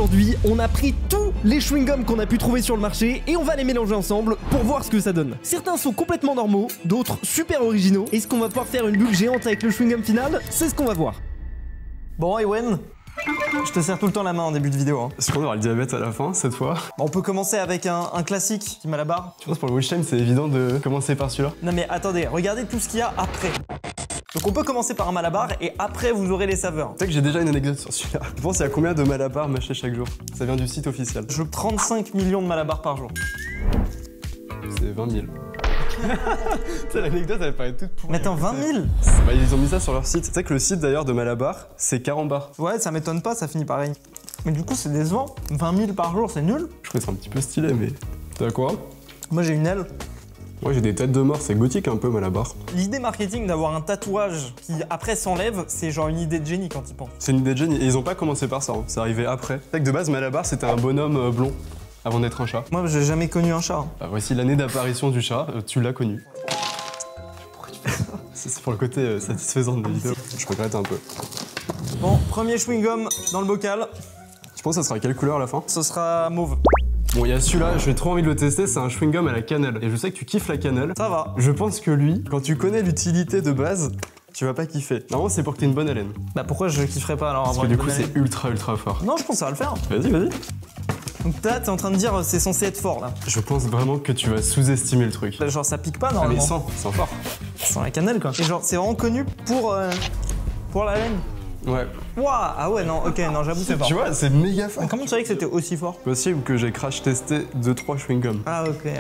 Aujourd'hui, on a pris tous les chewing-gums qu'on a pu trouver sur le marché et on va les mélanger ensemble pour voir ce que ça donne. Certains sont complètement normaux, d'autres super originaux. Est-ce qu'on va pouvoir faire une bulle géante avec le chewing-gum final? C'est ce qu'on va voir. Bon, Ewen, je te serre tout le temps la main en début de vidéo. Hein. Est-ce qu'on aura le diabète à la fin, cette fois? Bon, on peut commencer avec un classique qui Malabar. Je pense pour le watch time, c'est évident de commencer par celui-là. Non mais attendez, regardez tout ce qu'il y a après. Donc on peut commencer par un Malabar et après vous aurez les saveurs. Tu sais que j'ai déjà une anecdote sur celui-là. Tu penses il y a combien de Malabar mâchés chaque jour? Ça vient du site officiel. Je veux 35 millions de Malabar par jour. C'est 20 000. L'anecdote elle paraît toute pourrie. Mais attends, 20 000? Bah, ils ont mis ça sur leur site. Tu sais que le site d'ailleurs de Malabar, c'est 40 bars. Ouais, ça m'étonne pas, ça finit pareil. Mais du coup c'est décevant. 20 000 par jour, c'est nul. Je trouve que c'est un petit peu stylé, mais... T'as quoi? Moi j'ai une aile. Moi j'ai des têtes de mort, c'est gothique un peu Malabar. L'idée marketing d'avoir un tatouage qui après s'enlève, c'est genre une idée de génie quand ils pensent. C'est une idée de génie, et ils ont pas commencé par ça, hein. C'est arrivé après. Tu sais que de base Malabar c'était un bonhomme blond, avant d'être un chat. Moi j'ai jamais connu un chat. Bah, voici l'année d'apparition du chat, tu l'as connu. Pourquoi tu fais ça? C'est pour le côté satisfaisant de la vidéo. Je regrette un peu. Bon, premier chewing-gum dans le bocal. Tu penses que ça sera quelle couleur à la fin? Ce sera mauve. Bon, il y a celui-là, j'ai trop envie de le tester, c'est un chewing-gum à la cannelle. Et je sais que tu kiffes la cannelle. Ça va. Je pense que lui, quand tu connais l'utilité de base, tu vas pas kiffer. Normalement, c'est pour que t'aies une bonne haleine. Bah pourquoi je kifferais pas alors? Parce que du coup, c'est ultra fort. Non, je pense que ça va le faire. Vas-y, vas-y. Donc là, t'es en train de dire c'est censé être fort là. Je pense vraiment que tu vas sous-estimer le truc. Bah, genre ça pique pas Ah, normalement. mais sans fort. Sans la cannelle quoi. Et genre c'est vraiment connu pour la laine. Ouais. Waouh, ah ouais non, ok, non j'avoue c'est fort. Tu vois, c'est méga fort. Mais comment tu savais que c'était aussi fort? Possible que j'ai crash testé 2-3 chewing-gums. Ah ok,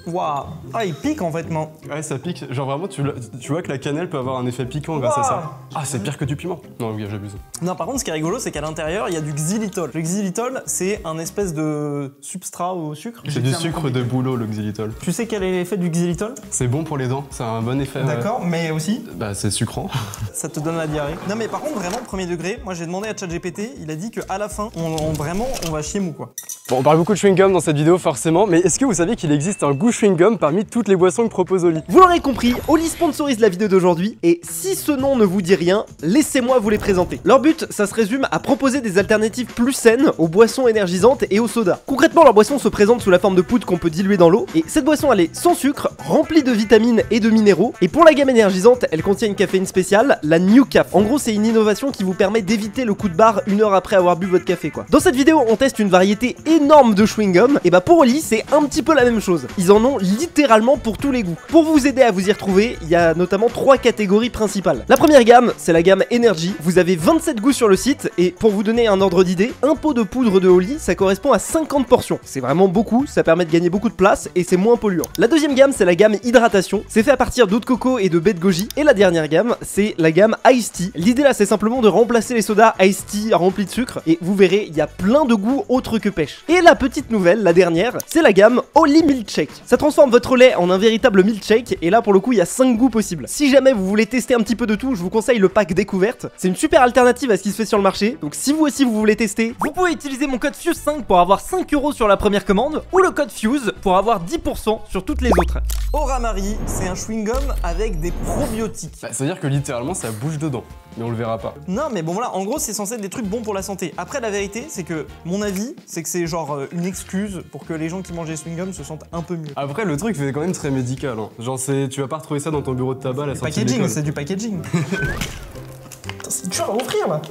waouh. Ah il pique en fait, non? Ouais, ça pique. Genre vraiment, tu vois que la cannelle peut avoir un effet piquant grâce à ça. Ah, c'est pire que du piment. Non, ok, j'abuse. Non, par contre, ce qui est rigolo, c'est qu'à l'intérieur, il y a du xylitol. Le xylitol, c'est un espèce de substrat au sucre. C'est du sucre de bouleau, le xylitol. Tu sais quel est l'effet du xylitol? C'est bon pour les dents, ça a un bon effet. D'accord, mais aussi Bah, c'est sucrant. ça te donne la diarrhée. Non, mais par contre, vraiment, premier degré, moi j'ai demandé à ChatGPT, il a dit qu'à la fin, on va chier mou quoi. Bon, on parle beaucoup de chewing-gum dans cette vidéo, forcément, mais est-ce que vous saviez qu'il existe un goût chewing-gum parmi toutes les boissons que propose Oli? Vous l'aurez compris, Oli sponsorise la vidéo d'aujourd'hui et si ce nom ne vous dit rien, laissez-moi vous les présenter. Leur but, ça se résume à proposer des alternatives plus saines aux boissons énergisantes et aux sodas. Concrètement, leur boisson se présente sous la forme de poudre qu'on peut diluer dans l'eau et cette boisson elle est sans sucre, remplie de vitamines et de minéraux et pour la gamme énergisante, elle contient une caféine spéciale, la New Caf. En gros, c'est une innovation qui vous permet d'éviter le coup de barre une heure après avoir bu votre café quoi. Dans cette vidéo, on teste une variété énorme de chewing-gum et bah pour Oli, c'est un petit peu la même chose. Ils en ont littéralement pour tous les goûts. Pour vous aider à vous y retrouver, il y a notamment 3 catégories principales. La première gamme, c'est la gamme Energy. Vous avez 27 goûts sur le site et pour vous donner un ordre d'idée, un pot de poudre de Oli, ça correspond à 50 portions. C'est vraiment beaucoup, ça permet de gagner beaucoup de place et c'est moins polluant. La deuxième gamme, c'est la gamme Hydratation. C'est fait à partir d'eau de coco et de baies de goji. Et la dernière gamme, c'est la gamme Ice Tea. L'idée là, c'est simplement de remplacer les sodas Ice Tea remplis de sucre et vous verrez, il y a plein de goûts autres que pêche. Et la petite nouvelle, la dernière, c'est la gamme Oli Milkshake. Ça transforme votre lait en un véritable milkshake et là pour le coup il y a 5 goûts possibles. Si jamais vous voulez tester un petit peu de tout, je vous conseille le pack découverte. C'est une super alternative à ce qui se fait sur le marché. Donc si vous aussi vous voulez tester, vous pouvez utiliser mon code FUSE5 pour avoir 5 € sur la première commande ou le code FUSE pour avoir 10% sur toutes les autres. Oramari, c'est un chewing-gum avec des probiotiques. Bah, ça veut dire que littéralement ça bouge dedans, mais on le verra pas. Non mais bon voilà, en gros c'est censé être des trucs bons pour la santé. Après la vérité c'est que mon avis c'est que c'est genre une excuse pour que les gens qui mangent des chewing-gums se sentent un peu mieux. Après le truc c'est quand même très médical, hein. Genre tu vas pas retrouver ça dans ton bureau de tabac à la sortie de Packaging, l'école. c'est du packaging. Putain, c'est dur à ouvrir là.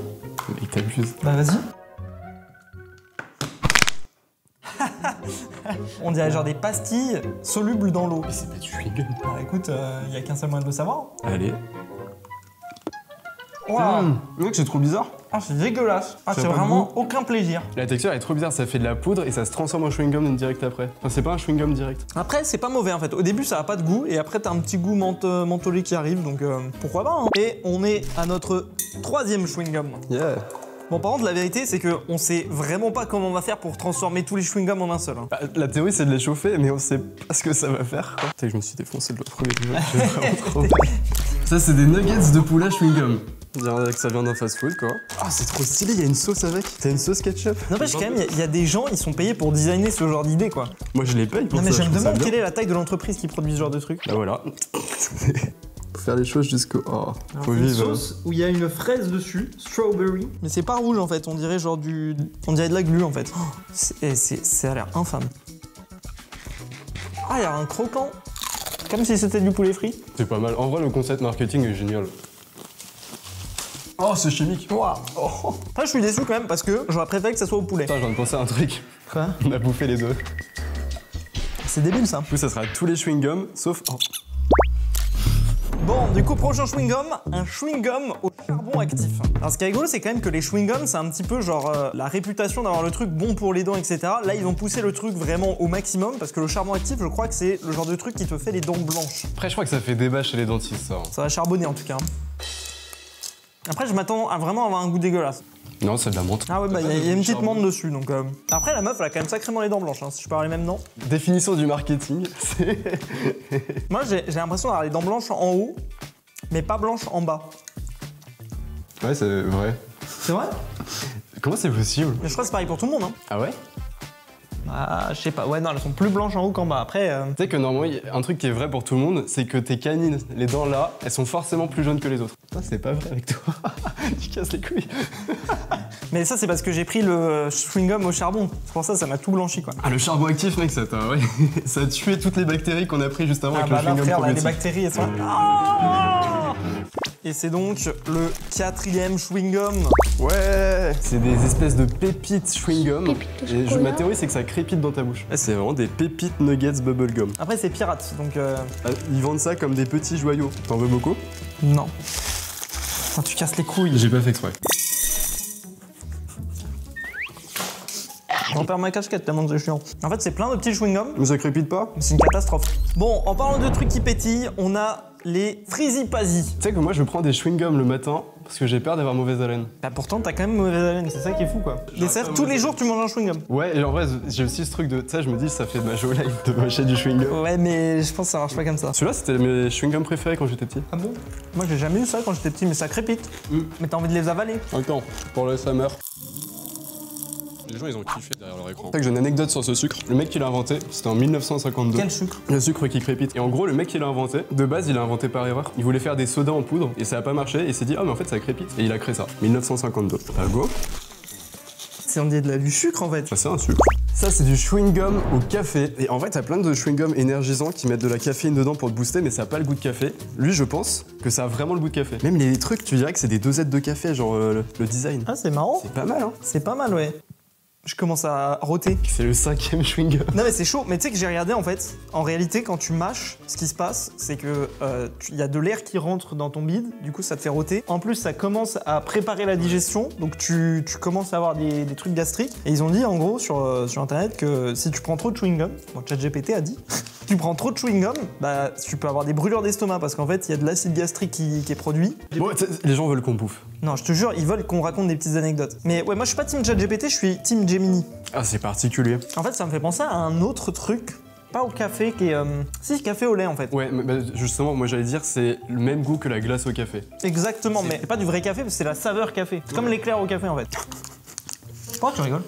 Mais t'abuses. Bah vas-y. On dirait genre des pastilles solubles dans l'eau. Mais c'est pas du chewing-gum. Bah écoute, y a qu'un seul moyen de le savoir. Allez. Waouh. Mec, c'est trop bizarre. Ah c'est dégueulasse. Ah Ça c'est a pas de vraiment goût. aucun plaisir. La texture elle est trop bizarre, ça fait de la poudre et ça se transforme en chewing-gum direct après. Enfin, c'est pas un chewing-gum direct. Après c'est pas mauvais en fait. Au début ça a pas de goût et après t'as un petit goût mentholé qui arrive donc pourquoi pas hein. Et on est à notre 3e chewing-gum. Yeah. Bon par contre la vérité c'est que on sait vraiment pas comment on va faire pour transformer tous les chewing-gums en un seul. Hein. Bah, la théorie c'est de les chauffer, mais on sait pas ce que ça va faire. Tu sais que je me suis défoncé de l'autre premier jeu. J'ai vraiment trop peur. Ça c'est des nuggets de poulet chewing-gum. On dirait que ça vient d'un fast-food quoi. Ah c'est trop stylé, il y a une sauce avec. T'as une sauce ketchup? N'empêche quand même, il y a des gens, ils sont payés pour designer ce genre d'idée quoi. Moi je les paye pour Non mais ça. je me trouve ça demande bien. quelle est la taille de l'entreprise qui produit ce genre de truc. Bah voilà. Faut faire les choses jusqu'au... Oh, faut Une vivre. sauce où il y a une fraise dessus, strawberry. Mais c'est pas rouge en fait, on dirait genre du... On dirait de la glu en fait. Oh, ça a l'air infâme. Ah, il y a un croquant. Comme si c'était du poulet frit. C'est pas mal. En vrai, le concept marketing est génial. Oh, c'est chimique. Waouh. Oh. Après, je suis déçu quand même parce que j'aurais préféré que ça soit au poulet. Putain, je viens de penser à un truc. Quoi? On a bouffé les deux. C'est débile ça. Du coup, ça sera tous les chewing-gums, sauf... Oh. Bon, du coup, prochain chewing-gum, un chewing-gum au charbon actif. Alors, ce qui est rigolo, c'est quand même que les chewing-gums, c'est un petit peu genre la réputation d'avoir le truc bon pour les dents, etc. Là, ils ont poussé le truc vraiment au maximum parce que le charbon actif, je crois que c'est le genre de truc qui te fait les dents blanches. Après, je crois que ça fait débat chez les dentistes, ça. Ça va charbonner en tout cas. Après, je m'attends à vraiment avoir un goût dégueulasse. Non, c'est de la menthe. Ah ouais, bah il y a une petite menthe dessus, donc... Après, la meuf, elle a quand même sacrément les dents blanches, hein, si je peux avoir les mêmes dents. Définition du marketing, c'est... Moi, j'ai l'impression d'avoir les dents blanches en haut, mais pas blanches en bas. Ouais, c'est vrai. C'est vrai? Comment c'est possible? Mais je crois que c'est pareil pour tout le monde, hein. Ah ouais? Ah, je sais pas. Ouais, non, elles sont plus blanches en haut qu'en bas. Après... Tu sais que normalement, un truc qui est vrai pour tout le monde, c'est que tes canines, les dents là, elles sont forcément plus jaunes que les autres. Putain, c'est pas vrai avec toi. Tu casses les couilles. Mais ça, c'est parce que j'ai pris le chewing-gum au charbon. C'est pour ça que ça m'a tout blanchi, quoi. Ah, le charbon actif, mec, ça t'a... Ouais. Ça a tué toutes les bactéries qu'on a pris juste avant avec bah le là, chewing-gum frère, là, les probiotique. bactéries, elles sont... Ah et c'est donc le 4e chewing-gum. Ouais. C'est des espèces de pépites chewing-gum. Pépites de Et chocolat. ma théorie, c'est que ça crépite dans ta bouche. Ouais, c'est vraiment des pépites nuggets bubblegum. Après, c'est pirate, donc... Ah, ils vendent ça comme des petits joyaux. T'en veux beaucoup? Non. Putain, tu casses les couilles. J'ai pas fait exprès. J'en perds ma casquette tellement c'est chiant. En fait, c'est plein de petits chewing-gums. Mais ça crépite pas? C'est une catastrophe. Bon, en parlant de trucs qui pétillent, on a les Freezy Pazy. Tu sais que moi, je prends des chewing-gums le matin parce que j'ai peur d'avoir mauvaise haleine. Bah pourtant, t'as quand même mauvaise haleine, c'est ça qui est fou, quoi. Mais ça, tous les jours, tu manges un chewing-gum. Ouais, et en vrai, j'ai aussi ce truc de... Tu sais, je me dis, ça fait de ma jolie life de mâcher du chewing-gum. Ouais, mais je pense que ça marche pas comme ça. Celui-là, c'était mes chewing-gums préférés quand j'étais petit. Ah bon? Moi, j'ai jamais eu ça quand j'étais petit, mais ça crépite. Mais t'as envie de les avaler. Attends, pour le summer. Les gens, ils ont kiffé derrière leur écran. C'est que j'ai une anecdote sur ce sucre. Le mec qui l'a inventé, c'était en 1952. Quel sucre? Le sucre qui crépite. Et en gros, le mec qui l'a inventé, de base, il l'a inventé par erreur. Il voulait faire des sodas en poudre et ça a pas marché. Et il s'est dit, ah, mais en fait, ça crépite. Et il a créé ça. 1952. Ah, go. C'est on dit du sucre en fait. Ça, c'est un sucre. Ça, c'est du chewing-gum au café. Et en fait, t'as plein de chewing-gum énergisants qui mettent de la caféine dedans pour te booster, mais ça a pas le goût de café. Lui, je pense que ça a vraiment le goût de café. Même les trucs, tu dirais que c'est des dosettes de café, genre le design. Ah, c'est marrant. C'est pas mal, hein. C'est pas mal, ouais. Je commence à rôter. C'est le 5e chewing-gum. Non mais c'est chaud, mais tu sais que j'ai regardé en fait, en réalité quand tu mâches, ce qui se passe, c'est que il y a de l'air qui rentre dans ton bide, du coup ça te fait rôter. En plus ça commence à préparer la digestion, donc tu commences à avoir des trucs gastriques. Et ils ont dit en gros sur internet que si tu prends trop de chewing-gum, bon ChatGPT a dit, tu prends trop de chewing-gum, bah tu peux avoir des brûlures d'estomac parce qu'en fait il y a de l'acide gastrique qui est produit. Bon, les gens veulent qu'on bouffe. Non je te jure, ils veulent qu'on raconte des petites anecdotes. Mais ouais moi je suis pas team ChatGPT, je suis team Gemini. Ah, c'est particulier. En fait, ça me fait penser à un autre truc, pas au café, qui est... Si, café au lait, en fait. Ouais, mais bah, justement, moi j'allais dire, c'est le même goût que la glace au café. Exactement, mais c'est pas du vrai café, parce que c'est la saveur café. C'est comme l'éclair au café, en fait. Pourquoi tu rigoles?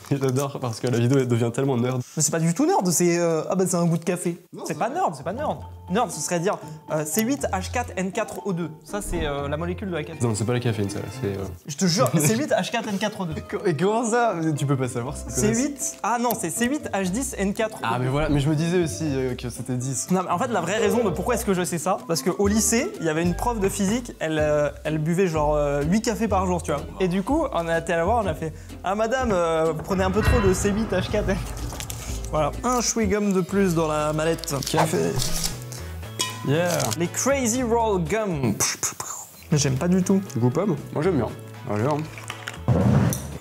J'adore parce que la vidéo elle devient tellement nerd. Mais c'est pas du tout nerd, c'est... ah bah c'est un goût de café. C'est pas nerd, c'est pas nerd. Nerd, ce serait dire C8H4N4O2. Ça, c'est la molécule de la caféine. Non, c'est pas la caféine, ça, c'est... Je te jure, C8H4N4O2. Et comment ça? Tu peux pas savoir ça. C8... Ah non, c'est C8H10N4O2. Ah, mais voilà, mais je me disais aussi que c'était 10. Non, mais en fait, la vraie raison de pourquoi est-ce que je sais ça, parce qu'au lycée, il y avait une prof de physique, elle buvait genre 8 cafés par jour, tu vois. Et du coup, on a été à la voir, on a fait « Ah madame, vous prenez un peu trop de C8H4. » Voilà, un chewing-gum de plus dans la mallette. Café. Yeah. Les Crazy Roll Gum. Mais j'aime pas du tout. Goût pomme? Moi j'aime bien. Allez, hein.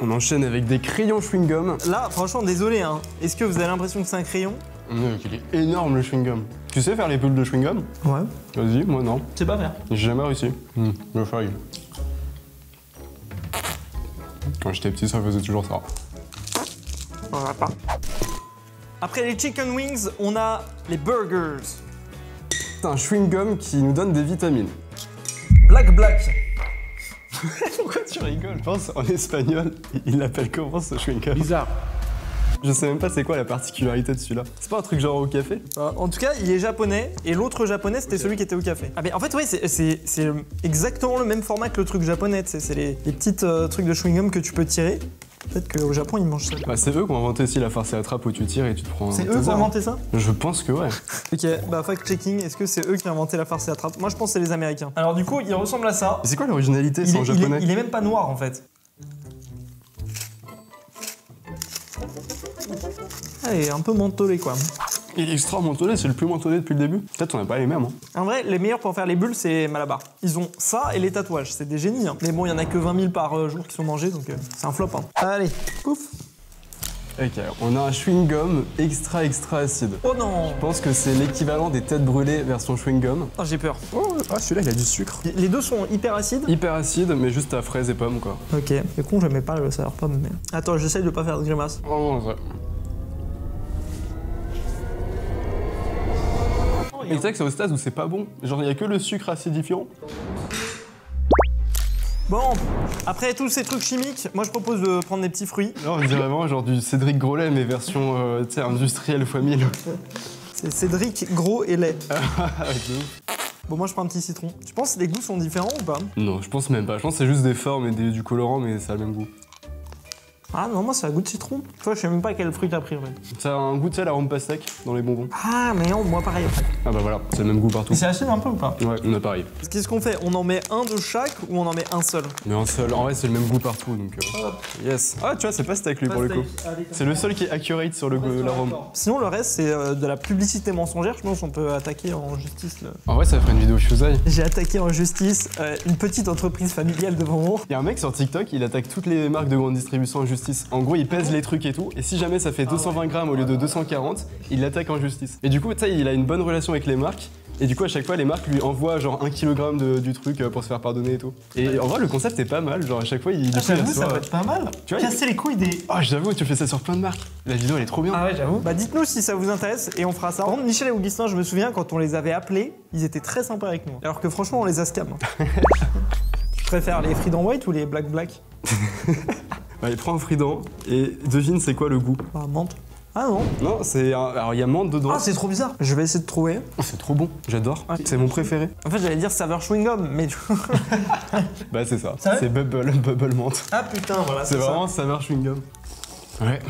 On enchaîne avec des crayons chewing-gum. Là, franchement, désolé, hein. Est-ce que vous avez l'impression que c'est un crayon? Il est énorme le chewing-gum. Tu sais faire les bulles de chewing-gum? Ouais. Vas-y, moi non. Je sais pas faire. J'ai jamais réussi. Je vais faire. Quand j'étais petit, ça faisait toujours ça. On va pas. Après les chicken wings, on a les burgers. C'est un chewing-gum qui nous donne des vitamines. Black. Pourquoi tu rigoles? Je pense en espagnol, il l'appelle comment ce chewing-gum? Bizarre. Je sais même pas c'est quoi la particularité de celui-là. C'est pas un truc genre au café? En tout cas, il est japonais et l'autre japonais c'était celui qui était au café. Ah mais en fait oui, c'est exactement le même format que le truc japonais, c'est les petites trucs de chewing-gum que tu peux tirer. Peut-être qu'au Japon ils mangent ça. Bah c'est eux qui ont inventé aussi la farce et attrape où tu tires et tu te prends un C'est eux qui taser. ont inventé ça? Je pense que ouais. Ok, bah fact-checking, est-ce que c'est eux qui ont inventé la farce et attrape? Moi je pense que c'est les Américains. Alors du coup, il ressemble à ça. Et c'est quoi l'originalité? C'est en japonais? Il est même pas noir en fait. Ah, il est un peu mentholé quoi. Il est extra mentholé, c'est le plus mentholé depuis le début. Peut-être on n'a pas les mêmes. Hein. En vrai, les meilleurs pour faire les bulles, c'est Malabar. Ils ont ça et les tatouages, c'est des génies. Hein. Mais bon, il y en a que 20 000 par jour qui sont mangés, donc c'est un flop. Hein. Allez, pouf. Ok, on a un chewing-gum extra acide. Oh non. Je pense que c'est l'équivalent des têtes brûlées version chewing-gum. Oh, j'ai peur. Oh, ah celui-là il a du sucre. Les deux sont hyper acides. Hyper acide, mais juste à fraises et pommes quoi. Ok, c'est con, j'aimais pas le saveur pomme, mais... Attends, j'essaye de pas faire de grimace. Oh non, vrai. Et tu sais que c'est au stade où c'est pas bon. Genre il y a que le sucre acidifiant. Bon, après tous ces trucs chimiques, moi je propose de prendre des petits fruits. Non, on dirait vraiment genre du Cédric Grolet mais version tu sais industrielle fois 1000. C'est Cédric gros et lait. Avec de ouf. Bon, moi je prends un petit citron. Tu penses que les goûts sont différents ou pas? Non, je pense même pas. Je pense que c'est juste des formes et du colorant mais ça a le même goût. Ah non, moi ça a goût de citron. Toi, je sais même pas quel fruit t'as pris en fait. Ça a un goût, tu sais, la rhum pastèque dans les bonbons. Ah, mais non, moi pareil en fait. Ah bah voilà, c'est le même goût partout. Mais c'est acide un peu ou pas? Ouais, on a pareil. Qu'est-ce qu'on fait? On en met un de chaque ou on en met un seul? Mais un seul, en vrai c'est le même goût partout donc. Yes. Ah tu vois, c'est pas steak lui pour le coup. C'est le seul qui est accurate sur le l'arôme. Sinon, le reste, c'est de la publicité mensongère. Je pense qu'on peut attaquer en justice. En vrai, ça ferait une vidéo Shuzai. J'ai attaqué en justice une petite entreprise familiale de bonbons. Il y a un mec sur TikTok, il attaque toutes les marques de grande distribution en justice. En gros, il pèse les trucs et tout, et si jamais ça fait 220 grammes au lieu de 240, il l'attaque en justice. Et du coup, tu sais, il a une bonne relation avec les marques. Et du coup, à chaque fois, les marques lui envoient genre 1 kg du truc pour se faire pardonner et tout. Et en vrai, le concept est pas mal. Genre, à chaque fois, il J'avoue, ça peut être pas mal. Tu vois, Casser les couilles des... Ah, j'avoue, tu fais ça sur plein de marques. La vidéo, elle est trop bien. Ah ouais, j'avoue. Bah dites-nous si ça vous intéresse et on fera ça. Par contre, Michel et Augustin, je me souviens, quand on les avait appelés, ils étaient très sympas avec nous. Alors que franchement, on les a scam. Tu préfères les Fried en white ou les black black? Allez, prends un Fridan et devine c'est quoi le goût. Ah, menthe. Ah non. Non, c'est un... Alors, il y a menthe dedans. Ah, c'est trop bizarre. Je vais essayer de trouver. Oh, c'est trop bon, j'adore. C'est mon préféré. En fait, j'allais dire saveur chewing-gum, mais... Bah, c'est ça. Sérieux C'est bubble menthe. Ah putain, voilà, C'est vraiment saveur chewing-gum. Ouais.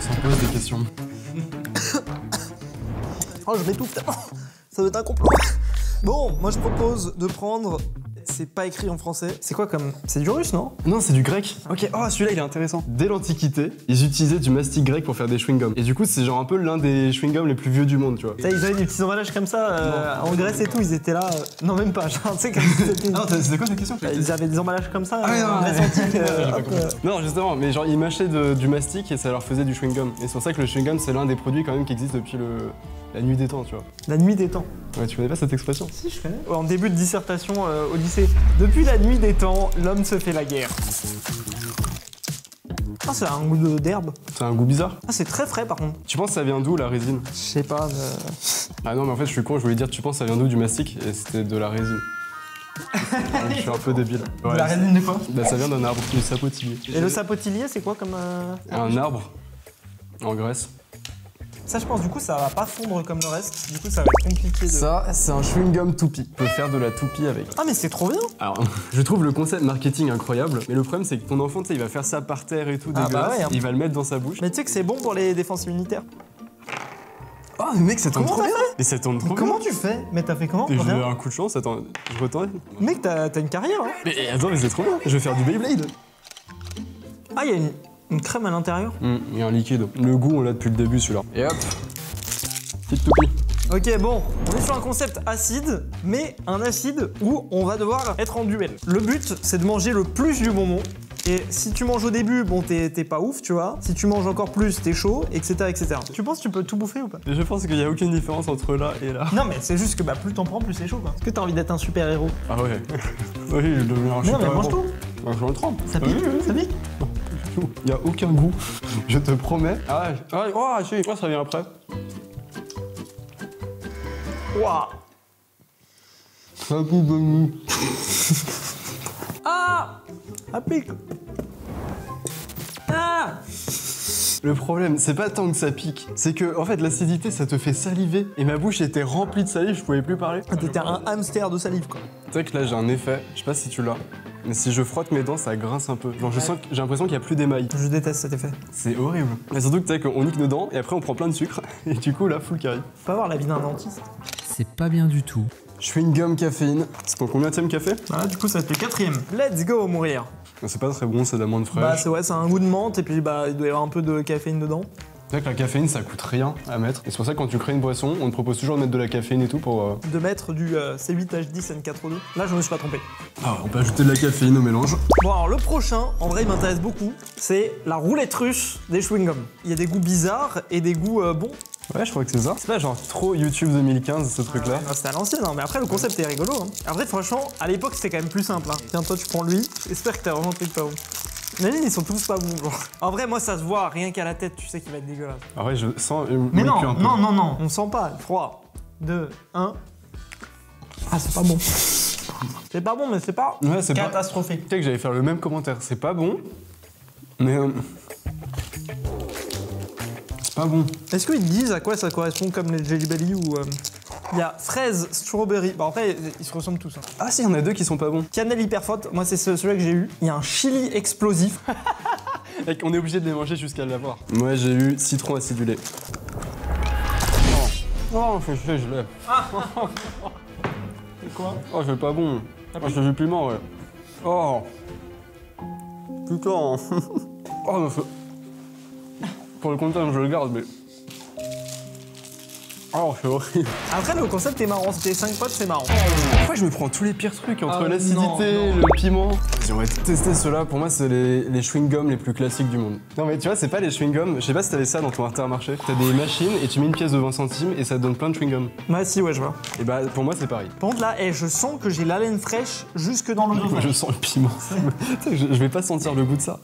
Ça me pose des questions. Oh, je m'étouffe tellement. Ça doit être un complot. Bon, moi je propose de prendre... C'est pas écrit en français. C'est quoi comme... C'est du russe, non? Non, c'est du grec. Ok, oh, celui-là, il est intéressant. Dès l'Antiquité, ils utilisaient du mastic grec pour faire des chewing-gums. Et du coup, c'est genre un peu l'un des chewing-gums les plus vieux du monde, tu vois. Ça, ils avaient des petits emballages comme ça, en Grèce et tout, ils étaient là... Non, même pas, genre, tu sais, comme si c'était... Non, c'était quoi ta question? Ils avaient des emballages comme ça, Ah, non, en Grèce antique, Non, justement, mais genre, ils mâchaient du mastic et ça leur faisait du chewing-gum. Et c'est pour ça que le chewing-gum, c'est l'un des produits quand même qui existe depuis la nuit des temps, tu vois. La nuit des temps. Ouais, tu connais pas cette expression? Si, je connais. En début de dissertation au lycée, depuis la nuit des temps, l'homme se fait la guerre. Ah, ça a un goût d'herbe. C'est un goût bizarre. Ah, c'est très frais par contre. Tu penses que ça vient d'où la résine? Je sais pas. Ah non, mais en fait, je suis con, je voulais dire, tu penses que ça vient d'où du mastic? Et c'était de la résine. Je suis un peu débile. Ouais, la résine de quoi? Bah, ça vient d'un arbre, du sapotillier. Et le sapotillier, c'est quoi comme. Un arbre en Grèce. Ça, je pense, du coup, ça va pas fondre comme le reste. Du coup, ça va être compliqué de. Ça, c'est un chewing-gum toupie. Tu peux faire de la toupie avec. Ah, mais c'est trop bien! Alors, je trouve le concept marketing incroyable, mais le problème, c'est que ton enfant, tu sais, il va faire ça par terre et tout, Ah, dégueulasse. bah ouais, hein. Il va le mettre dans sa bouche. Mais tu sais que c'est bon pour les défenses immunitaires. Oh, mais mec, ça tourne Comment trop t'as bien! Et ça tourne trop Comment bien! tu fais? Mais t'as fait comment? Et j'ai Rien. un coup de chance, attends, je retourne. Mec, t'as une carrière, hein? Mais attends, mais c'est trop bien! Je vais faire du Beyblade! Ah, il y a une crème à l'intérieur. Il y a un liquide. Le goût, on l'a depuis le début, celui-là. Et hop! Petite toupie. Ok, bon, on est sur un concept acide, mais un acide où on va devoir être en duel. Le but, c'est de manger le plus du bonbon. Et si tu manges au début, bon, t'es pas ouf, tu vois. Si tu manges encore plus, t'es chaud, etc., etc. Tu penses que tu peux tout bouffer ou pas? Et je pense qu'il n'y a aucune différence entre là et là. Non, mais c'est juste que bah, plus t'en prends, plus c'est chaud, quoi. Est-ce que t'as envie d'être un super-héros? Ah ouais. Oui, je deviens un Non, super mais mange héros. tout. Bah, je le trempe. Ça pique, ça pique. Il n'y a aucun goût. Je te promets. Ah ouais. Oh, si. Oh, ça vient après. Waouh. Un goût de mou. Ah! Ça pique. Ah! Le problème, c'est pas tant que ça pique, c'est que en fait l'acidité ça te fait saliver et ma bouche était remplie de salive, je pouvais plus parler. T'étais un hamster de salive quoi. Tu sais que là j'ai un effet, je sais pas si tu l'as, mais si je frotte mes dents ça grince un peu. Genre je sens que j'ai l'impression qu'il y a plus d'émail. Je déteste cet effet. C'est horrible. Et surtout que tu sais qu'on nique nos dents et après on prend plein de sucre et du coup là full carry. Faut pas avoir la vie d'un dentiste. C'est pas bien du tout. Chewing-gum caféine. C'est ton combienième café? Voilà, du coup ça te fait 4ème. Let's go mourir. C'est pas très bon, c'est de la menthe fraîche. Bah c'est ouais, c'est un goût de menthe et puis bah il doit y avoir un peu de caféine dedans. C'est vrai que la caféine ça coûte rien à mettre. Et c'est pour ça que quand tu crées une boisson, on te propose toujours de mettre de la caféine et tout pour. De mettre du C8H10 N4O2. Là je me suis pas trompé. Ah, on peut ajouter de la caféine au mélange. Bon alors le prochain, en vrai il m'intéresse beaucoup, c'est la roulette russe des chewing-gums. Il y a des goûts bizarres et des goûts bons. Ouais, je crois que c'est ça. C'est pas genre trop YouTube 2015 ce truc là. Ah, c'était à l'ancienne, hein. Mais après le concept est rigolo. Hein. Après franchement, à l'époque c'était quand même plus simple. Hein. Tiens toi tu prends lui, j'espère que t'as vraiment un truc pas bon. Imagine ils sont tous pas bons genre. En vrai moi ça se voit, rien qu'à la tête tu sais qu'il va être dégueulasse. Ah ouais, je sens Mais un non, peu. non, on sent pas. 3, 2, 1. Ah c'est pas bon. C'est pas bon mais c'est pas Ouais, c'est pas. catastrophique. Tu sais que j'allais faire le même commentaire. C'est pas bon, mais c'est pas bon. Est-ce qu'ils disent à quoi ça correspond comme les Jelly Belly ou il y a fraise, strawberry. Bah après ils se ressemblent tous. Hein. Ah si, il y en a deux qui sont pas bons. Cannelle hyper forte, moi c'est celui-là que j'ai eu. Il y a un chili explosif. Mec, on est obligé de les manger jusqu'à l'avoir. Moi j'ai eu citron acidulé. Oh, je l'ai. C'est quoi? Oh, c'est pas bon. Oh, j'ai du piment, ouais. Oh. Putain. Oh, mais pour le content, je le garde, mais. Oh, c'est horrible. Après le concept est marrant, c'était 5 potes, c'est marrant. Pourquoi je me prends tous les pires trucs entre Ah, l'acidité, non. le piment? Si on va tester ceux-là, pour moi c'est les chewing-gums les plus classiques du monde. Non mais tu vois, c'est pas les chewing-gums, je sais pas si t'avais ça dans ton Intermarché. T'as des machines et tu mets une pièce de 20 centimes et ça te donne plein de chewing-gums. Bah si ouais je vois. Et bah pour moi c'est pareil. Par contre là, je sens que j'ai l'haleine fraîche jusque dans le Moi, dos. je sens le piment. Tu sais, je vais pas sentir le goût de ça.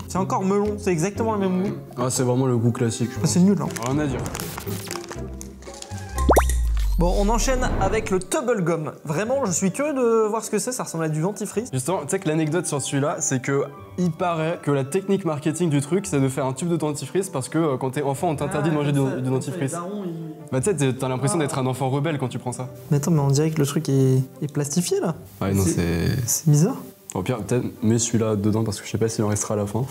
C'est encore melon, c'est exactement le même goût. Ah c'est vraiment le goût classique. je Ah, pense. c'est nul hein. Rien à dire. Bon, on enchaîne avec le Tubble Gum. Vraiment, je suis curieux de voir ce que c'est, ça ressemble à du dentifrice. Justement, tu sais que l'anecdote sur celui-là, c'est que il paraît que la technique marketing du truc, c'est de faire un tube de dentifrice parce que quand t'es enfant, on t'interdit de manger du dentifrice. Bah tu sais, t'as l'impression d'être un enfant rebelle quand tu prends ça. Mais attends, mais on dirait que le truc est plastifié là. Ouais, non, c'est. C'est bizarre. Au pire, peut-être mets celui-là dedans parce que je sais pas s'il en restera à la fin.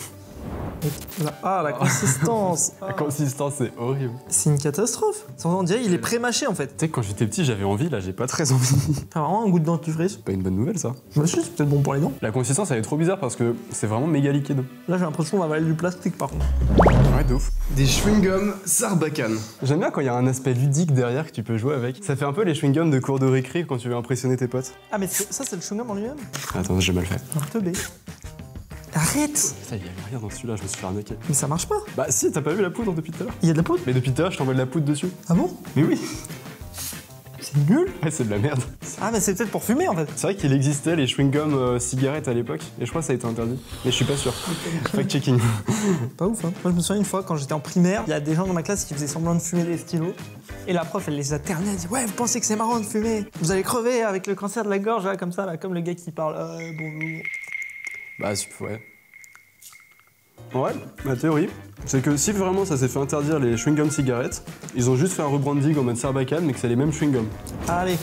Ah, la consistance. La consistance, c'est horrible. C'est une catastrophe. On dirait il est pré-mâché en fait. Tu sais, quand j'étais petit, j'avais envie, là, j'ai pas très envie. T'as vraiment un goût de dentifrice. Pas une bonne nouvelle, ça. Bah si, c'est peut-être bon pour les dents. La consistance, elle est trop bizarre parce que c'est vraiment méga liquide. Là, j'ai l'impression d'avaler du plastique par contre. Ouais, de ouf. Des chewing-gums Sarbacane. J'aime bien quand il y a un aspect ludique derrière que tu peux jouer avec. Ça fait un peu les chewing-gums de cours de récré quand tu veux impressionner tes potes. Ah, mais ça, c'est le chewing-gum en lui-même. Attends, j'ai mal fait. Un teubé. Arrête. Ça, il y avait rien dans celui-là, je me suis fait arnaquer. Mais ça marche pas. Bah si, t'as pas vu la poudre depuis tout à l'heure? Il y a de la poudre. Mais depuis tout à l'heure, je t'envoie de la poudre dessus. Ah bon? Mais oui. C'est nul. Ouais, c'est de la merde. Ah, mais c'est peut-être pour fumer en fait. C'est vrai qu'il existait les chewing-gums cigarettes à l'époque, et je crois que ça a été interdit. Mais je suis pas sûr. Fact-checking. Pas ouf, hein. Moi, je me souviens une fois quand j'étais en primaire, il y a des gens dans ma classe qui faisaient semblant de fumer des stylos. Et la prof, elle les a ternés, elle dit ouais, vous pensez que c'est marrant de fumer? Vous allez crever avec le cancer de la gorge, là, comme ça, là, comme le gars qui parle. Bonjour. Bah, ouais. Ouais, ma théorie, c'est que si vraiment ça s'est fait interdire les chewing-gums cigarettes, ils ont juste fait un rebranding en mode Sarbacane, mais que c'est les mêmes chewing-gums. Allez.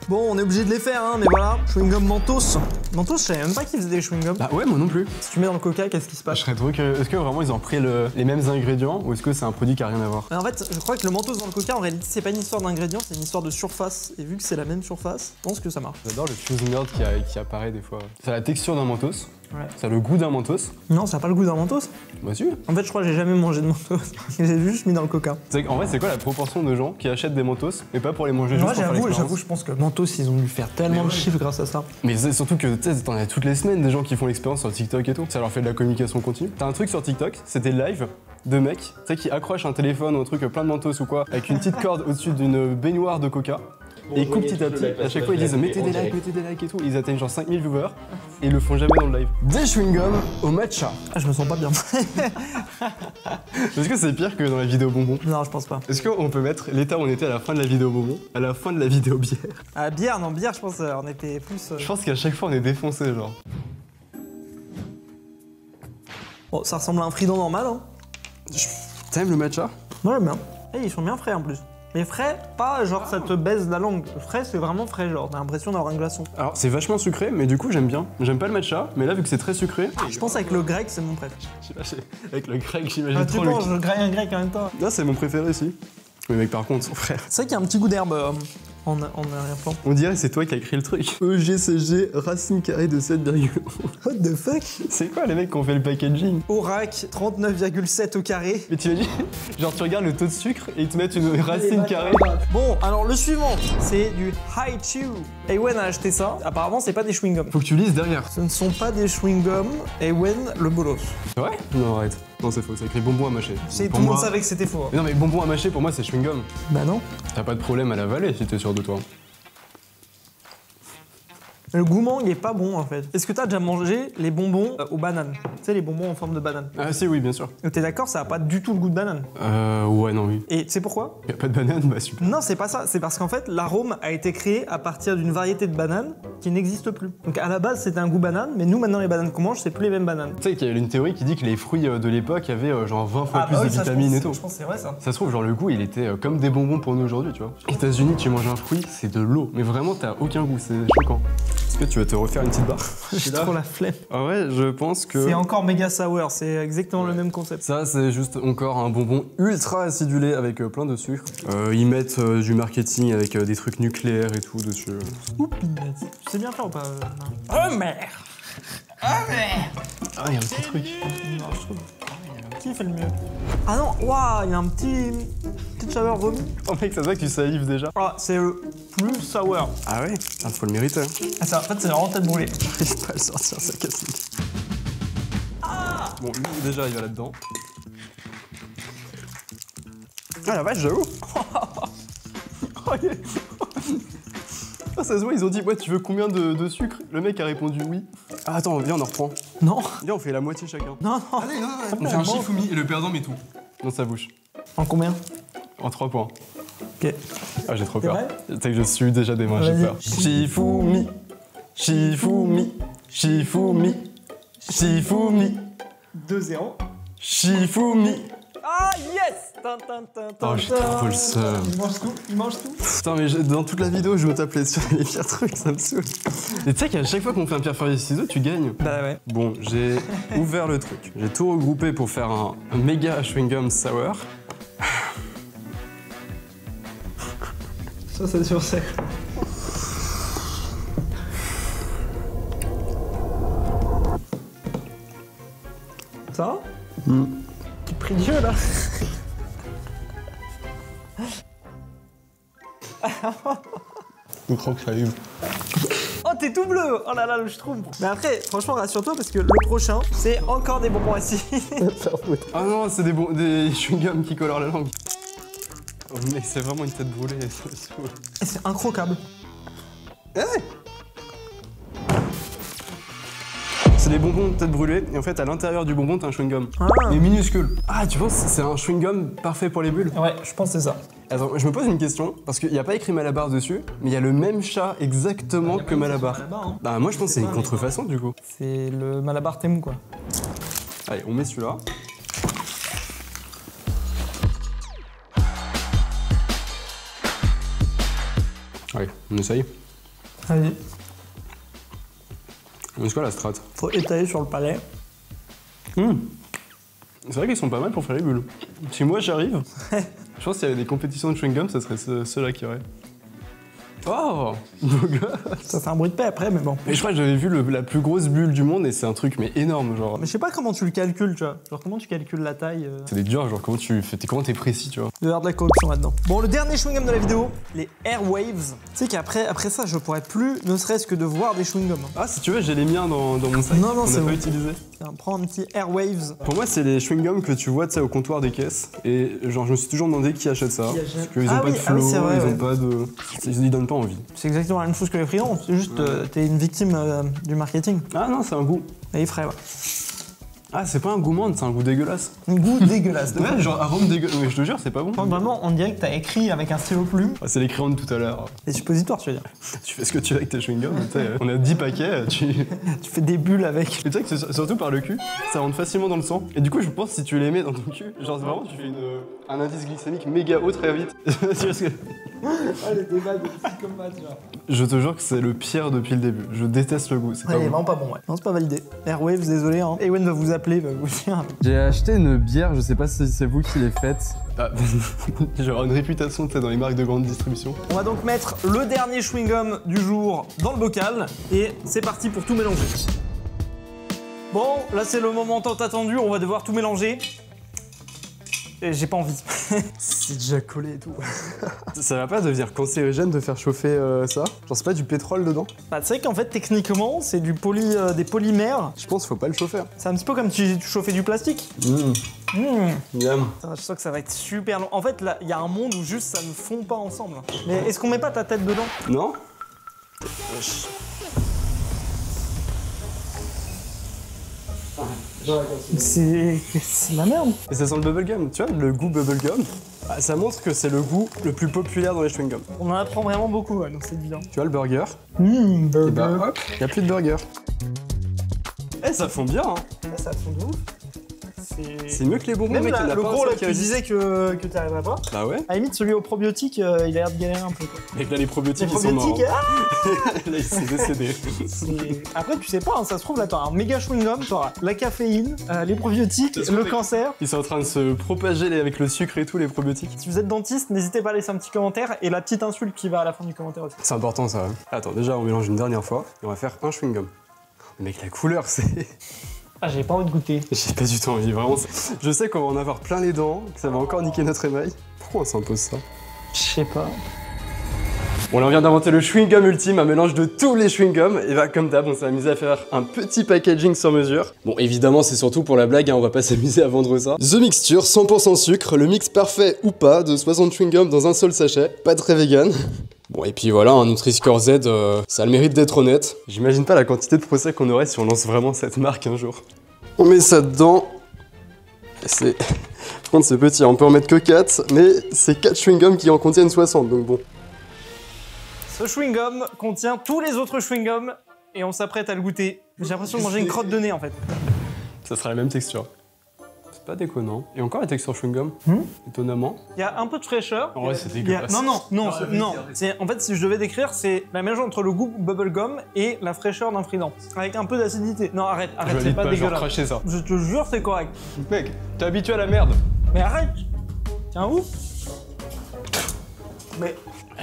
Bon, on est obligé de les faire, hein, mais voilà. Chewing-gum Mentos. Mentos, je savais même pas qu'ils faisaient des chewing-gums. Bah ouais, moi non plus. Si tu mets dans le coca, qu'est-ce qui se Je passe? serais trop curieux. Est-ce que vraiment ils ont pris les mêmes ingrédients ou est-ce que c'est un produit qui a rien à voir? En fait, je crois que le Mentos dans le coca, en réalité, c'est pas une histoire d'ingrédients, c'est une histoire de surface. Et vu que c'est la même surface, je pense que ça marche. J'adore le fuse nerd qui apparaît des fois. Ça a la texture d'un Mentos, Ouais. ça a le goût d'un Mentos. Non, ça a pas le goût d'un Mentos. Bah si. En fait, je crois que j'ai jamais mangé de Mentos. J'ai juste mis dans le coca. En vrai, c'est quoi la proportion de gens qui achètent des Mentos mais pas pour les manger juste Moi, pour faire l'expérience? j'avoue, je pense que Mentos, ils ont dû faire tellement de chiffres grâce à ça. Mais c'est surtout que tu sais, t'en as toutes les semaines des gens qui font l'expérience sur TikTok et tout. Ça leur fait de la communication continue. T'as un truc sur TikTok, c'était live de mecs, tu sais, qui accrochent un téléphone ou un truc plein de Mentos ou quoi, avec une petite corde au-dessus d'une baignoire de coca. Et ils coupent petit à petit, à chaque fois ils disent mettez des likes et tout. Ils atteignent genre 5000 viewers et ils le font jamais dans le live. Des chewing-gums au matcha. Ah, je me sens pas bien. Est-ce que c'est pire que dans la vidéo bonbon? Non, je pense pas. Est-ce qu'on peut mettre l'état où on était à la fin de la vidéo bonbon, à la fin de la vidéo bière? Ah, bière, non, bière, je pense on était plus. Je pense qu'à chaque fois on est défoncé genre. Bon, ça ressemble à un Fridon normal, hein. T'aimes le matcha? Moi j'aime bien. Et ils sont bien frais en plus. Mais frais, pas genre ça te baise la langue. Frais, c'est vraiment frais, genre t'as l'impression d'avoir un glaçon. Alors c'est vachement sucré, mais du coup j'aime bien. J'aime pas le matcha, mais là vu que c'est très sucré. Je pense avec le grec, c'est mon préféré. Je sais pas, avec le grec j'imagine Tu trop le. penses, je graille un grec en même temps. Là c'est mon préféré aussi. Mais mec par contre, frère. C'est vrai qu'il y a un petit goût d'herbe en arrière-plan. On dirait que c'est toi qui as écrit le truc. EGCG, racine carrée de 7,1. What the fuck? C'est quoi les mecs qui ont fait le packaging? Orac, 39,7 au carré. Mais t'imagines, genre tu regardes le taux de sucre et ils te mettent une racine carrée. Bon, alors le suivant, c'est du Hi Chew. Ewen a acheté ça. Apparemment, c'est pas des chewing-gums. Faut que tu lises derrière. Ce ne sont pas des chewing-gums. Ewen, le bolos. C'est vrai? Non arrête. Non c'est faux, c'est écrit bonbon à mâcher. C'est tout Pour le monde moi- savait que c'était faux. Mais non mais bonbon à mâcher pour moi c'est chewing-gum. Bah non. T'as pas de problème à l'avaler si t'es sûr de toi. Le gourmand, il est pas bon en fait. Est-ce que t'as déjà mangé les bonbons aux bananes? Tu sais, les bonbons en forme de banane. Ah si oui bien sûr. T'es d'accord, ça a pas du tout le goût de banane. Ouais non oui. Et tu sais pourquoi? Y'a pas de banane, bah super. Non, c'est pas ça. C'est parce qu'en fait, l'arôme a été créé à partir d'une variété de bananes qui n'existe plus. Donc à la base, c'était un goût banane, mais nous maintenant, les bananes qu'on mange, c'est plus les mêmes bananes. Tu sais qu'il y a une théorie qui dit que les fruits de l'époque avaient genre 20 fois plus bah de oui, ça, vitamines et je tout. pense que c'est vrai ça. Ça se trouve, genre le goût il était comme des bonbons pour nous aujourd'hui, tu vois. Aux États-Unis, tu manges un fruit, c'est de l'eau. Mais vraiment, t'as aucun goût, c'est choquant. Est-ce que tu vas te refaire une petite barre? J'ai trop la flemme. Ah ouais, je pense que. C'est encore méga sour, c'est exactement le même concept. Ça, c'est juste encore un bonbon ultra acidulé avec plein de sucre. Ils mettent du marketing avec des trucs nucléaires et tout dessus. Tu sais bien faire ou pas Marie? Oh merde. Ah, il y a un petit truc. Non, je trouve. Qui fait le mieux? Ah non, waouh, il y a un petite saveur vomi. Oh mec, ça se voit que tu salives déjà. Ah, c'est le plus sour. Ah ouais? Ah, faut le mériter. Hein. Ah, ça, en fait, c'est vraiment tête brûlée. J'arrive pas à le sortir, ça casse. Bon, lui, déjà, il va là-dedans. Ah la vache, j'avoue. Ah, ça se voit, ils ont dit, ouais, tu veux combien de sucre? Le mec a répondu oui. Ah, attends, viens, on en reprend. Non. Viens, on fait la moitié chacun. Non, non. On fait un Shifumi et le perdant met tout. Dans sa bouche. En combien? En 3 points. Ok. Ah, j'ai trop C'est peur. vrai Tu sais que je suis déjà des mains, j'ai Vas-y. peur. Shifumi, Shifumi, Shifumi, Shifumi, 2-0. Shifumi. Ah, yes! Oh, j'ai trop le seum. Il mange tout, il mange tout. Putain, mais dans toute la vidéo, je me tapais sur les pires trucs, ça me saoule. Et tu sais qu'à chaque fois qu'on fait un pierre feuille ciseaux, tu gagnes. Bah ouais. Bon, j'ai ouvert le truc. J'ai tout regroupé pour faire un méga chewing-gum sour. Ça, c'est sur sec. Ça va? Tu pris de jeu là? Je crois que ça arrive. Oh, t'es tout bleu! Oh là là, le schtroumpf! Mais après, franchement, rassure-toi parce que le prochain, c'est encore des bonbons acides. Ah non, c'est des chewing-gums qui colorent la langue. Oh mec, c'est vraiment une tête brûlée, ça me saoule. C'est incroquable. C'est des bonbons tête brûlée, et en fait, à l'intérieur du bonbon, t'as un chewing-gum. Ah. Mais minuscule. Ah, tu penses que c'est un chewing-gum parfait pour les bulles? Ouais, je pense que c'est ça. Attends, je me pose une question, parce qu'il n'y a pas écrit Malabar dessus, mais il y a le même chat exactement que Malabar. Hein. Bah, moi, je pense que c'est une contrefaçon, du coup. C'est le Malabar Temu, quoi. Allez, on met celui-là. Allez, on essaye. Allez, C'est quoi la strat? faut étaler sur le palais. C'est vrai qu'ils sont pas mal pour faire les bulles. Si moi j'arrive, je pense qu'il y avait des compétitions de chewing-gum, ça serait ceux-là qui auraient. Oh, beau gosse. Ça fait un bruit de paix après, mais bon. Mais je crois que j'avais vu la plus grosse bulle du monde et c'est un truc mais énorme, genre. Mais je sais pas comment tu le calcules, tu vois. Genre, comment tu calcules la taille C'est des durs, genre comment t'es précis, tu vois. Il doit y avoir de la corruption là-dedans. Bon, le dernier chewing-gum de la vidéo, les Airwaves. Tu sais après ça, je pourrais plus, ne serait-ce que de voir des chewing-gums. Ah, si tu veux, j'ai les miens dans mon sac. Non, non, qu'on c'est n'a pas bon. utilisé. Tiens, prends un petit Airwaves. Pour moi, c'est les chewing-gums que tu vois, tu sais, au comptoir des caisses. Et genre, je me suis toujours demandé qui achète ça. Qui achète Parce qu'ils ont Ah pas oui, de ah oui, flow, c'est vrai, ils ouais. ont pas de. Ils donnent pas envie. C'est exactement la même chose que les Fridons. C'est juste, t'es une victime du marketing. Ah non, c'est un goût. Et il ferait, ouais. Ah, c'est pas un goût menthe, c'est un goût dégueulasse. Un goût dégueulasse. Ouais, genre arôme dégueulasse. Mais je te jure, c'est pas bon. Vraiment, on dirait que t'as écrit avec un stylo plume. Ah, c'est les crayons de tout à l'heure. Les suppositoires, tu veux dire. Tu fais ce que tu veux avec tes chewing-gums. On a 10 paquets, tu... Tu fais des bulles avec. Mais tu sais que c'est surtout par le cul, ça rentre facilement dans le sang. Et du coup, je pense que si tu les mets dans ton cul, genre vraiment, tu fais un indice glycémique méga haut très vite. Tu vois ce que... Ah, les débats de psychopathe, tu vois. Je te jure que c'est le pire depuis le début. Je déteste le goût, c'est Ouais, pas il est bon. vraiment pas bon, ouais. Non, c'est pas validé. Airwaves, désolé, hein. Ewen va vous appeler, va vous dire. J'ai acheté une bière, je sais pas si c'est vous qui l'avez faite. Ah, j'ai une réputation, tu sais, dans les marques de grande distribution. On va donc mettre le dernier chewing-gum du jour dans le bocal. Et c'est parti pour tout mélanger. Bon, là c'est le moment tant attendu, on va devoir tout mélanger. Et j'ai pas envie. C'est déjà collé et tout. Ça va pas devenir cancérigène de faire chauffer ça? Genre c'est pas du pétrole dedans? Bah, tu sais qu'en fait, techniquement, c'est du des polymères. Je pense qu'il faut pas le chauffer. C'est un petit peu comme si tu chauffais du plastique. Miam. Putain, je sens que ça va être super long. En fait, là, il y a un monde où juste ça ne fond pas ensemble. Mais est-ce qu'on met pas ta tête dedans? Non? C'est la merde. Et ça sent le bubblegum, tu vois, le goût bubblegum. Ah, ça montre que c'est le goût le plus populaire dans les chewing-gums. On en apprend vraiment beaucoup, ouais, donc c'est bien. Tu vois le burger? Burger. Et bah hop, y a plus de burger. Eh, ça fond bien, hein. Là, ça fond de ouf. C'est mieux que les bonbons, Même mec, là, il y en a le pas un gros seul là, qui tu résiste. disais que tu arriverais pas. Bah ouais. À la limite, celui au probiotique, il a l'air de galérer un peu, quoi. Et là, les probiotiques, Les ils sont morts. probiotiques, Là, il s'est décédé. Après, tu sais pas, hein, ça se trouve, là, t'auras un méga chewing-gum, t'auras la caféine, les probiotiques, le cancer. Ils sont en train de se propager avec le sucre et tout, les probiotiques. Si vous êtes dentiste, n'hésitez pas à laisser un petit commentaire et la petite insulte qui va à la fin du commentaire aussi. C'est important, ça. Attends, déjà, on mélange une dernière fois et on va faire un chewing-gum. Mec, la couleur, c'est... Ah, j'ai pas envie de goûter. J'ai pas du tout envie, vraiment. Je sais qu'on va en avoir plein les dents, que ça va encore niquer notre émail. Pourquoi on s'impose ça? Je sais pas. Bon, là, on vient d'inventer le chewing-gum ultime, un mélange de tous les chewing-gums. Et bah, comme d'hab, on s'est amusé à faire un petit packaging sur mesure. Bon, évidemment, c'est surtout pour la blague, hein, on va pas s'amuser à vendre ça. The Mixture, 100% sucre, le mix parfait ou pas de 60 chewing-gums dans un seul sachet. Pas très vegan. Bon, et puis voilà, un Nutri-Score Z, ça a le mérite d'être honnête. J'imagine pas la quantité de procès qu'on aurait si on lance vraiment cette marque un jour. On met ça dedans. Et c'est... Par contre, c'est petit, on peut en mettre que 4, mais c'est 4 chewing-gums qui en contiennent 60, donc bon. Ce chewing-gum contient tous les autres chewing-gums et on s'apprête à le goûter. J'ai l'impression de manger une crotte de nez en fait. Ça sera la même texture. C'est pas déconnant. Et encore la texture chewing-gum, étonnamment. Il y a un peu de fraîcheur. En vrai, c'est Il y a- dégueulasse. Non. En fait, si je devais décrire, c'est la mélange entre le goût bubblegum et la fraîcheur d'un Frident. Avec un peu d'acidité. Non, arrête, Je c'est valide pas pas, genre dégueulasse. cracher ça. Je te jure, c'est correct. Mec, t'es habitué à la merde. Mais arrête. Tiens, où? Mais...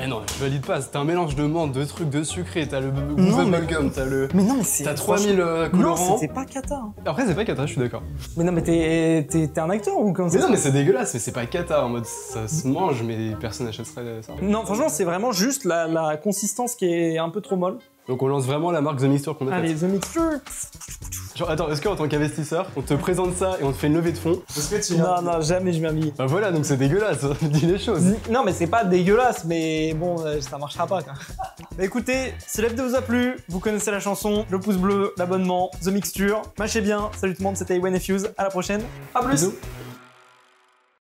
Eh non, je valide pas, c'est un mélange de menthe, de trucs, de sucré, t'as le goût Non, mais- bubblegum, t'as le... Mais non, mais c'est... T'as 3000 Non, colorants. c'était pas cata. Hein. Après, c'est pas cata, je suis d'accord. Mais non, mais t'es un acteur ou comme ça? Mais non, mais c'est dégueulasse, mais c'est pas cata, en mode ça se mange, mais personne n'achèterait ça. Non, franchement, c'est vraiment juste la consistance qui est un peu trop molle. Donc on lance vraiment la marque The Mixture qu'on a Allez, faite. The Mixture. Genre, attends, est-ce qu'en tant qu'investisseur, on te présente ça et on te fait une levée de fonds? Non, jamais je m'habille. Bah voilà, donc c'est dégueulasse, dis les choses. Non, mais c'est pas dégueulasse, mais bon, ça marchera pas, quoi. Bah écoutez, si la vidéo vous a plu, vous connaissez la chanson, le pouce bleu, l'abonnement, The Mixture. Mâchez bien, salut tout le monde, c'était Ewen et Fuse, à la prochaine, à plus. Bisous.